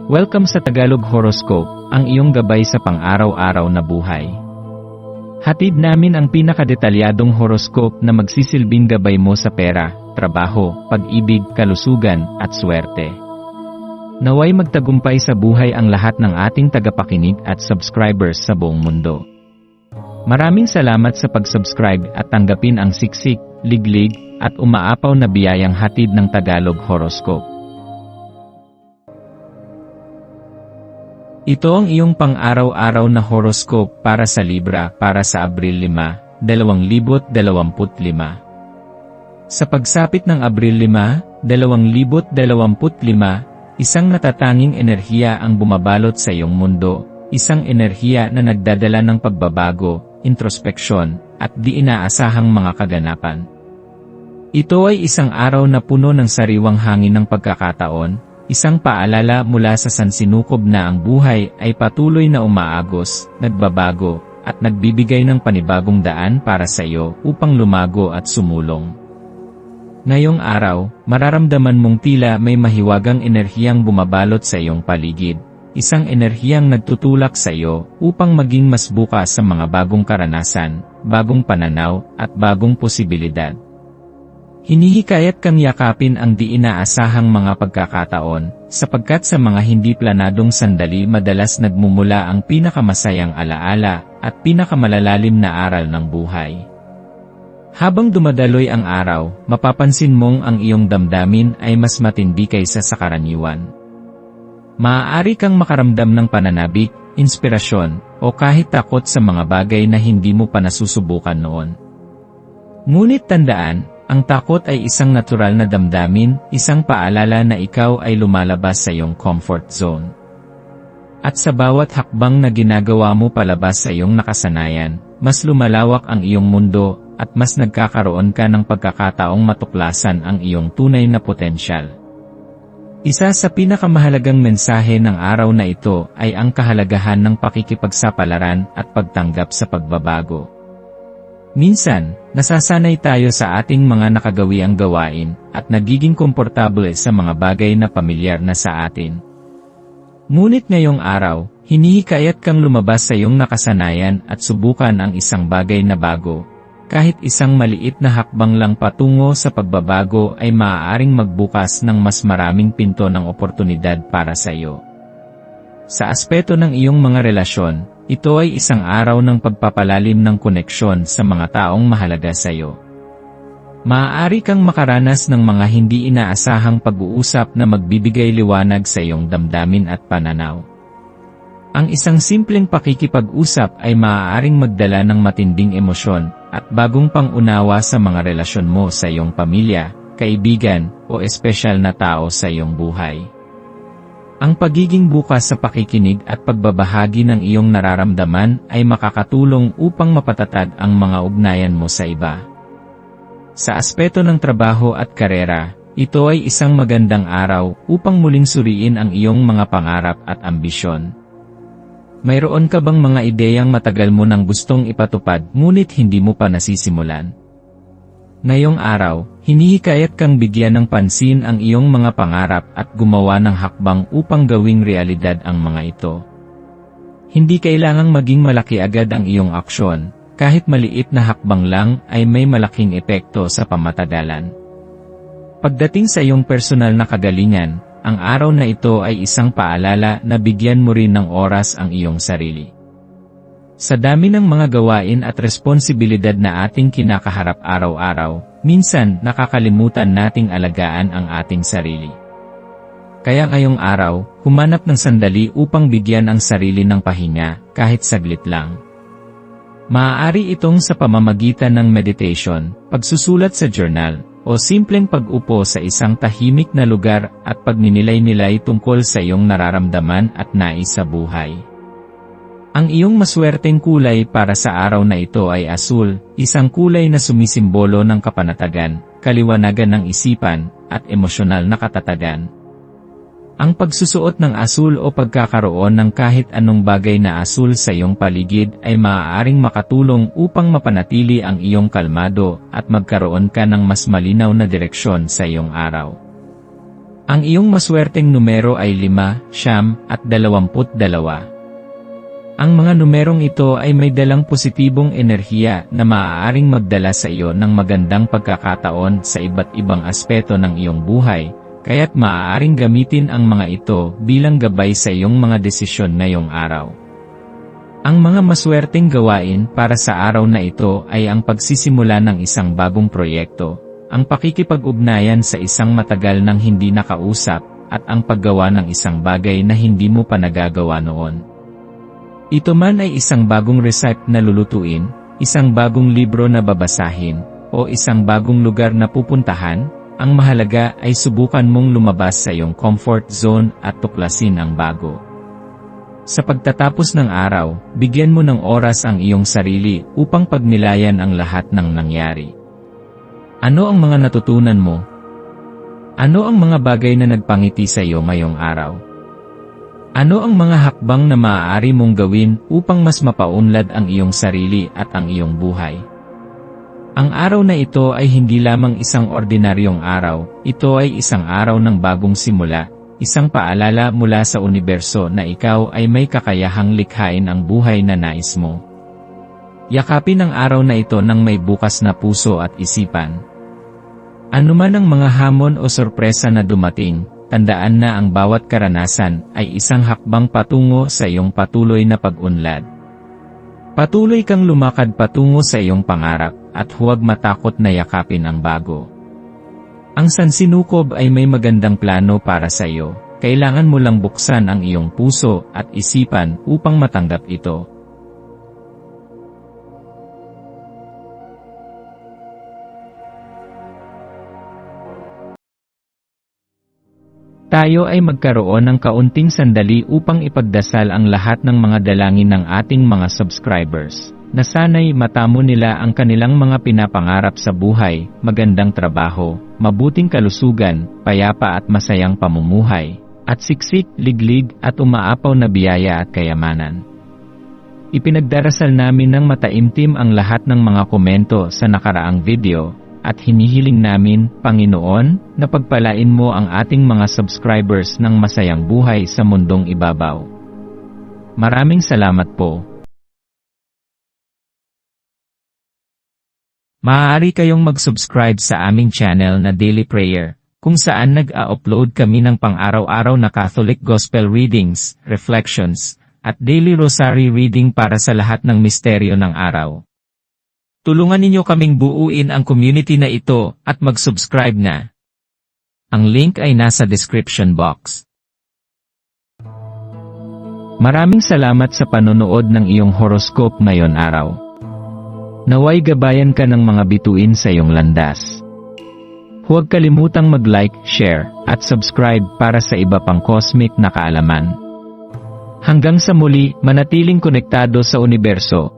Welcome sa Tagalog Horoscope, ang iyong gabay sa pang-araw-araw na buhay. Hatid namin ang pinakadetalyadong horoscope na magsisilbing gabay mo sa pera, trabaho, pag-ibig, kalusugan, at swerte. Naway magtagumpay sa buhay ang lahat ng ating tagapakinig at subscribers sa buong mundo. Maraming salamat sa pag-subscribe at tanggapin ang siksik, liglig, at umaapaw na biyayang hatid ng Tagalog Horoscope. Ito ang iyong pang-araw-araw na horoscope para sa Libra para sa Abril 5, 2025. Sa pagsapit ng Abril 5, 2025, isang natatanging enerhiya ang bumabalot sa iyong mundo, isang enerhiya na nagdadala ng pagbabago, introspeksyon, at di inaasahang mga kaganapan. Ito ay isang araw na puno ng sariwang hangin ng pagkakataon, isang paalala mula sa sansinukob na ang buhay ay patuloy na umaagos, nagbabago, at nagbibigay ng panibagong daan para sa iyo upang lumago at sumulong. Ngayong araw, mararamdaman mong tila may mahiwagang enerhiyang bumabalot sa iyong paligid, isang enerhiyang nagtutulak sa iyo upang maging mas bukas sa mga bagong karanasan, bagong pananaw, at bagong posibilidad. Hinihikayat kang yakapin ang di inaasahang mga pagkakataon, sapagkat sa mga hindi planadong sandali madalas nagmumula ang pinakamasayang alaala at pinakamalalalim na aral ng buhay. Habang dumadaloy ang araw, mapapansin mong ang iyong damdamin ay mas matindi kaysa sa karaniwan. Maaari kang makaramdam ng pananabik, inspirasyon, o kahit takot sa mga bagay na hindi mo pa nasusubukan noon. Ngunit tandaan, ang takot ay isang natural na damdamin, isang paalala na ikaw ay lumalabas sa iyong comfort zone. At sa bawat hakbang na ginagawa mo palabas sa iyong nakasanayan, mas lumalawak ang iyong mundo, at mas nagkakaroon ka ng pagkakataong matuklasan ang iyong tunay na potensyal. Isa sa pinakamahalagang mensahe ng araw na ito ay ang kahalagahan ng pakikipagsapalaran at pagtanggap sa pagbabago. Minsan, nasasanay tayo sa ating mga nakagawiang gawain at nagiging komportable sa mga bagay na pamilyar na sa atin. Ngunit ngayong araw, hinihikayat kang lumabas sa iyong nakasanayan at subukan ang isang bagay na bago. Kahit isang maliit na hakbang lang patungo sa pagbabago ay maaaring magbukas ng mas maraming pinto ng oportunidad para sa iyo. Sa aspeto ng iyong mga relasyon, ito ay isang araw ng pagpapalalim ng koneksyon sa mga taong mahalaga sa iyo. Maaari kang makaranas ng mga hindi inaasahang pag-uusap na magbibigay liwanag sa iyong damdamin at pananaw. Ang isang simpleng pakikipag-usap ay maaaring magdala ng matinding emosyon at bagong pang-unawa sa mga relasyon mo sa iyong pamilya, kaibigan, o espesyal na tao sa iyong buhay. Ang pagiging bukas sa pakikinig at pagbabahagi ng iyong nararamdaman ay makakatulong upang mapatatag ang mga ugnayan mo sa iba. Sa aspeto ng trabaho at karera, ito ay isang magandang araw upang muling suriin ang iyong mga pangarap at ambisyon. Mayroon ka bang mga ideyang matagal mo nang gustong ipatupad ngunit hindi mo pa nasisimulan? Ngayong araw, hinihikayat kang bigyan ng pansin ang iyong mga pangarap at gumawa ng hakbang upang gawing realidad ang mga ito. Hindi kailangang maging malaki agad ang iyong aksyon, kahit maliit na hakbang lang ay may malaking epekto sa pamatagalan. Pagdating sa iyong personal na kagalingan, ang araw na ito ay isang paalala na bigyan mo rin ng oras ang iyong sarili. Sa dami ng mga gawain at responsibilidad na ating kinakaharap araw-araw, minsan nakakalimutan nating alagaan ang ating sarili. Kaya ngayong araw, humanap ng sandali upang bigyan ang sarili ng pahinga, kahit saglit lang. Maaari itong sa pamamagitan ng meditation, pagsusulat sa journal, o simpleng pag-upo sa isang tahimik na lugar at pagninilay-nilay tungkol sa iyong nararamdaman at nais sa buhay. Ang iyong maswerteng kulay para sa araw na ito ay asul, isang kulay na sumisimbolo ng kapanatagan, kaliwanagan ng isipan, at emosyonal na katatagan. Ang pagsusuot ng asul o pagkakaroon ng kahit anong bagay na asul sa iyong paligid ay maaaring makatulong upang mapanatili ang iyong kalmado at magkaroon ka ng mas malinaw na direksyon sa iyong araw. Ang iyong maswerteng numero ay 5, 9, at 22. Ang mga numerong ito ay may dalang positibong enerhiya na maaaring magdala sa iyo ng magandang pagkakataon sa iba't ibang aspeto ng iyong buhay, kaya't maaaring gamitin ang mga ito bilang gabay sa iyong mga desisyon ngayong araw. Ang mga maswerteng gawain para sa araw na ito ay ang pagsisimula ng isang bagong proyekto, ang pakikipag-ugnayan sa isang matagal nang hindi nakausap, at ang paggawa ng isang bagay na hindi mo pa nagagawa noon. Ito man ay isang bagong recipe na lulutuin, isang bagong libro na babasahin, o isang bagong lugar na pupuntahan, ang mahalaga ay subukan mong lumabas sa iyong comfort zone at tuklasin ang bago. Sa pagtatapos ng araw, bigyan mo ng oras ang iyong sarili upang pagnilayan ang lahat ng nangyari. Ano ang mga natutunan mo? Ano ang mga bagay na nagpangiti sa iyo ngayong araw? Ano ang mga hakbang na maaari mong gawin upang mas mapaunlad ang iyong sarili at ang iyong buhay? Ang araw na ito ay hindi lamang isang ordinaryong araw, ito ay isang araw ng bagong simula, isang paalala mula sa universo na ikaw ay may kakayahang likhain ang buhay na nais mo. Yakapin ang araw na ito ng may bukas na puso at isipan. Anuman ang mga hamon o sorpresa na dumating, tandaan na ang bawat karanasan ay isang hakbang patungo sa iyong patuloy na pag-unlad. Patuloy kang lumakad patungo sa iyong pangarap, at huwag matakot na yakapin ang bago. Ang sansinukob ay may magandang plano para sa iyo, kailangan mo lang buksan ang iyong puso at isipan upang matanggap ito. Tayo ay magkaroon ng kaunting sandali upang ipagdasal ang lahat ng mga dalangin ng ating mga subscribers, na sana'y matamo nila ang kanilang mga pinapangarap sa buhay, magandang trabaho, mabuting kalusugan, payapa at masayang pamumuhay, at siksik, liglig at umaapaw na biyaya at kayamanan. Ipinagdarasal namin ng mataimtim ang lahat ng mga komento sa nakaraang video, at hinihiling namin, Panginoon, na pagpalain mo ang ating mga subscribers ng masayang buhay sa mundong ibabaw. Maraming salamat po. Maaari kayong mag-subscribe sa aming channel na Daily Prayer, kung saan nag-a-upload kami ng pang-araw-araw na Catholic Gospel Readings, Reflections, at Daily Rosary Reading para sa lahat ng misteryo ng araw. Tulungan ninyo kaming buuin ang community na ito at mag-subscribe na. Ang link ay nasa description box. Maraming salamat sa panonood ng iyong horoscope ngayon araw. Naway gabayan ka ng mga bituin sa iyong landas. Huwag kalimutang mag-like, share, at subscribe para sa iba pang cosmic na kaalaman. Hanggang sa muli, manatiling konektado sa universo,